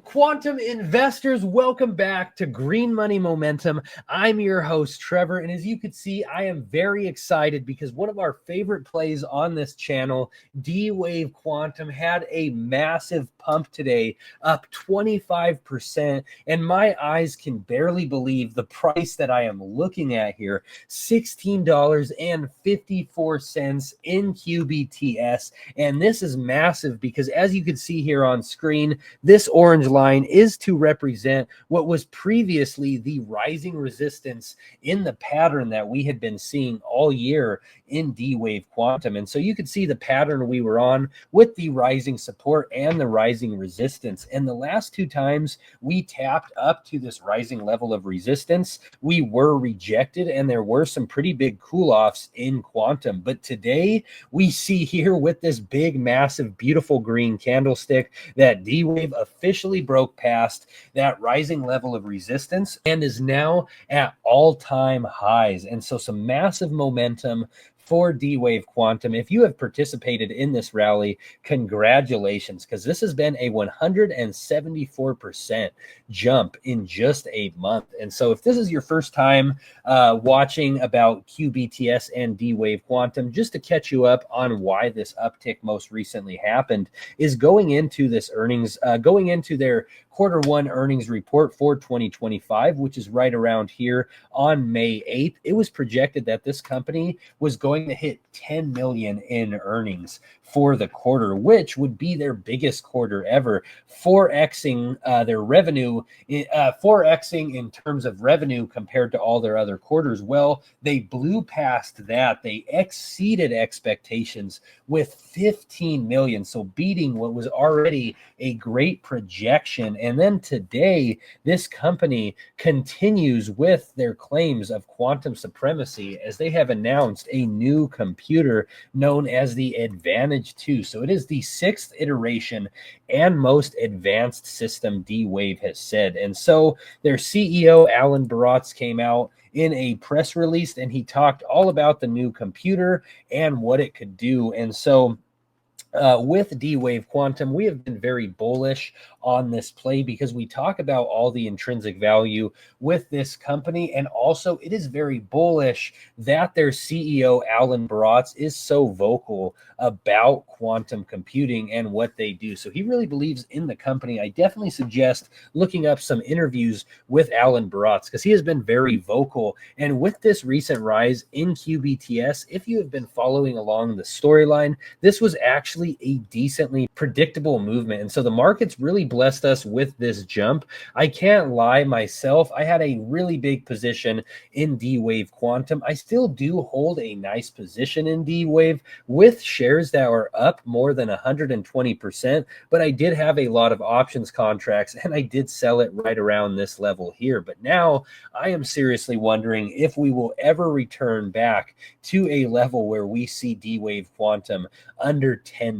Quantum investors, welcome back to Green Money Momentum. I'm your host, Trevor, and as you can see, I am very excited because one of our favorite plays on this channel, D-Wave Quantum, had a massive pump today, up 25%, and my eyes can barely believe the price that I am looking at here, $16.54 in QBTS, and this is massive because as you can see here on screen, this orange line is to represent what was previously the rising resistance in the pattern that we had been seeing all year in D-Wave Quantum. And so you could see the pattern we were on with the rising support and the rising resistance. And the last two times we tapped up to this rising level of resistance, we were rejected and there were some pretty big cool-offs in Quantum. But today we see here with this big, massive, beautiful green candlestick that D-Wave officially broke past that rising level of resistance and is now at all-time highs. And so some massive momentum for D-Wave Quantum. If you have participated in this rally, congratulations, because this has been a 174% jump in just a month. And so if this is your first time watching about QBTS and D-Wave Quantum, just to catch you up on why this uptick most recently happened, is going into this earnings, going into their Q1 earnings report for 2025, which is right around here on May 8th. It was projected that this company was going to hit 10 million in earnings for the quarter, which would be their biggest quarter ever, 4xing their revenue, 4xing in terms of revenue compared to all their other quarters. Well, they blew past that. They exceeded expectations with 15 million, so beating what was already a great projection. And then today, this company continues with their claims of quantum supremacy as they have announced a new computer known as the Advantage 2. So it is the 6th iteration and most advanced system, D-Wave has said. And so their CEO, Alan Baratz, came out in a press release and he talked all about the new computer and what it could do. And so with D-Wave Quantum, we have been very bullish on this play because we talk about all the intrinsic value with this company. And also it is very bullish that their CEO, Alan Baratz, is so vocal about quantum computing and what they do. So he really believes in the company. I definitely suggest looking up some interviews with Alan Baratz because he has been very vocal. And with this recent rise in QBTS, if you have been following along the storyline, this was actually a decently predictable movement. And so the markets really blessed us with this jump. I can't lie myself. I had a really big position in D-Wave Quantum. I still do hold a nice position in D-Wave with shares that are up more than 120%, but I did have a lot of options contracts and I did sell it right around this level here. But now I am seriously wondering if we will ever return back to a level where we see D-Wave Quantum under $10.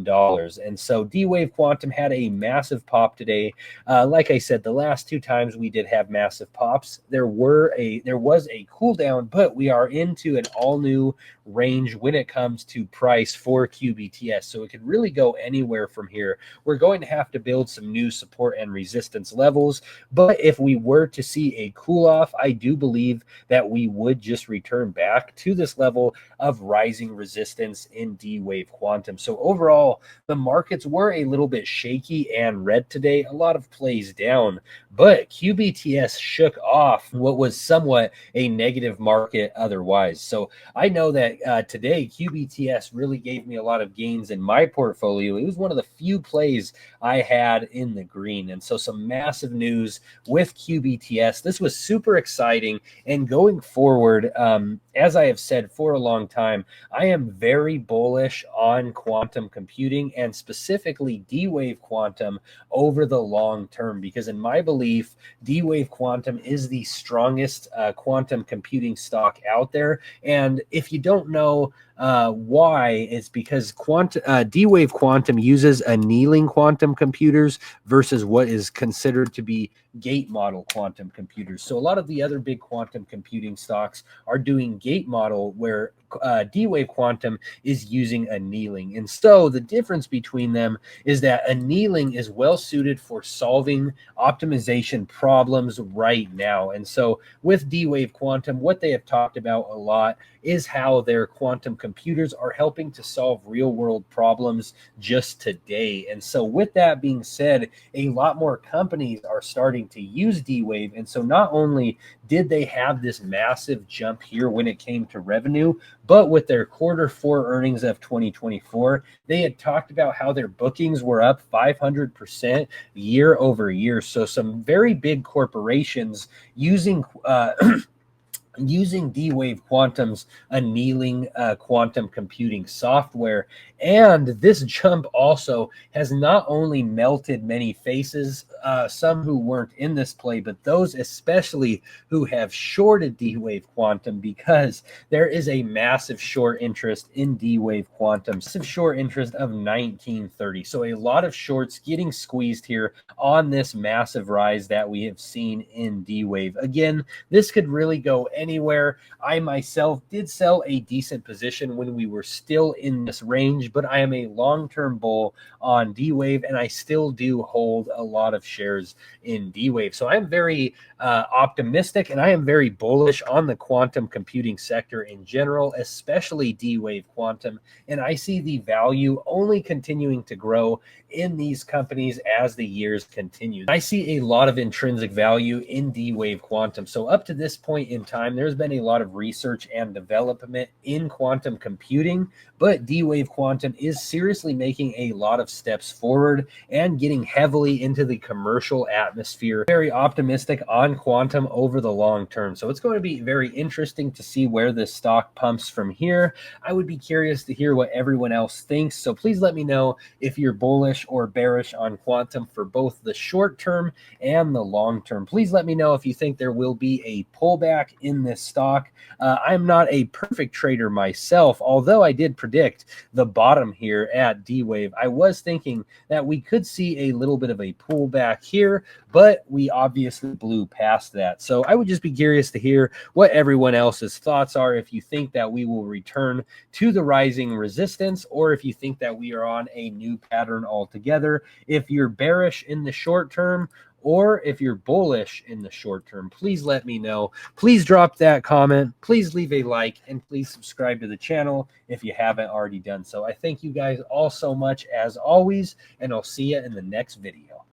And so D-Wave Quantum had a massive pop today. Like I said, the last two times we did have massive pops, there was a cool down, but we are into an all new range when it comes to price for QBTS. So it could really go anywhere from here. We're going to have to build some new support and resistance levels. But if we were to see a cool off, I do believe that we would just return back to this level of rising resistance in D-Wave Quantum. So overall, the markets were a little bit shaky and red today, a lot of plays down, but QBTS shook off what was somewhat a negative market otherwise. So I know that today QBTS really gave me a lot of gains in my portfolio. It was one of the few plays I had in the green. And so some massive news with QBTS. This was super exciting. And going forward, as I have said for a long time, I am very bullish on quantum computing and specifically D-Wave Quantum over the long term, because in my belief, D-Wave Quantum is the strongest quantum computing stock out there. And if you don't know, Why? It's because D-Wave Quantum uses annealing quantum computers versus what is considered to be gate model quantum computers. So a lot of the other big quantum computing stocks are doing gate model, where D-Wave Quantum is using annealing. And so the difference between them is that annealing is well suited for solving optimization problems right now. And so with D-Wave Quantum, what they have talked about a lot is how their quantum computers are helping to solve real world problems just today. And so with that being said, a lot more companies are starting to use D-Wave. And so not only did they have this massive jump here when it came to revenue, but with their Q4 earnings of 2024, they had talked about how their bookings were up 500% year over year. So some very big corporations using using D-Wave Quantum's annealing quantum computing software. And this jump also has not only melted many faces, some who weren't in this play, but those especially who have shorted D-Wave Quantum, because there is a massive short interest in D-Wave Quantum, massive short interest of 1930. So a lot of shorts getting squeezed here on this massive rise that we have seen in D-Wave. Again, this could really go anywhere. I myself did sell a decent position when we were still in this range, but I am a long-term bull on D-Wave, and I still do hold a lot of shares in D-Wave. So I'm very optimistic, and I am very bullish on the quantum computing sector in general, especially D-Wave Quantum. And I see the value only continuing to grow in these companies as the years continue. I see a lot of intrinsic value in D-Wave Quantum. So up to this point in time, there's been a lot of research and development in quantum computing, but D-Wave Quantum is seriously making a lot of steps forward and getting heavily into the commercial atmosphere. Very optimistic on quantum over the long term. So it's going to be very interesting to see where this stock pumps from here. I would be curious to hear what everyone else thinks. So please let me know if you're bullish or bearish on quantum for both the short term and the long term. Please let me know if you think there will be a pullback in this stock. I'm not a perfect trader myself, although I did predict the bottom here at D-Wave. I was thinking that we could see a little bit of a pullback here, but we obviously blew past that. So I would just be curious to hear what everyone else's thoughts are, if you think that we will return to the rising resistance, or if you think that we are on a new pattern altogether. If you're bearish in the short term, or if you're bullish in the short term, please let me know. Please drop that comment. Please leave a like, and please subscribe to the channel if you haven't already done so. I thank you guys all so much as always, and I'll see you in the next video.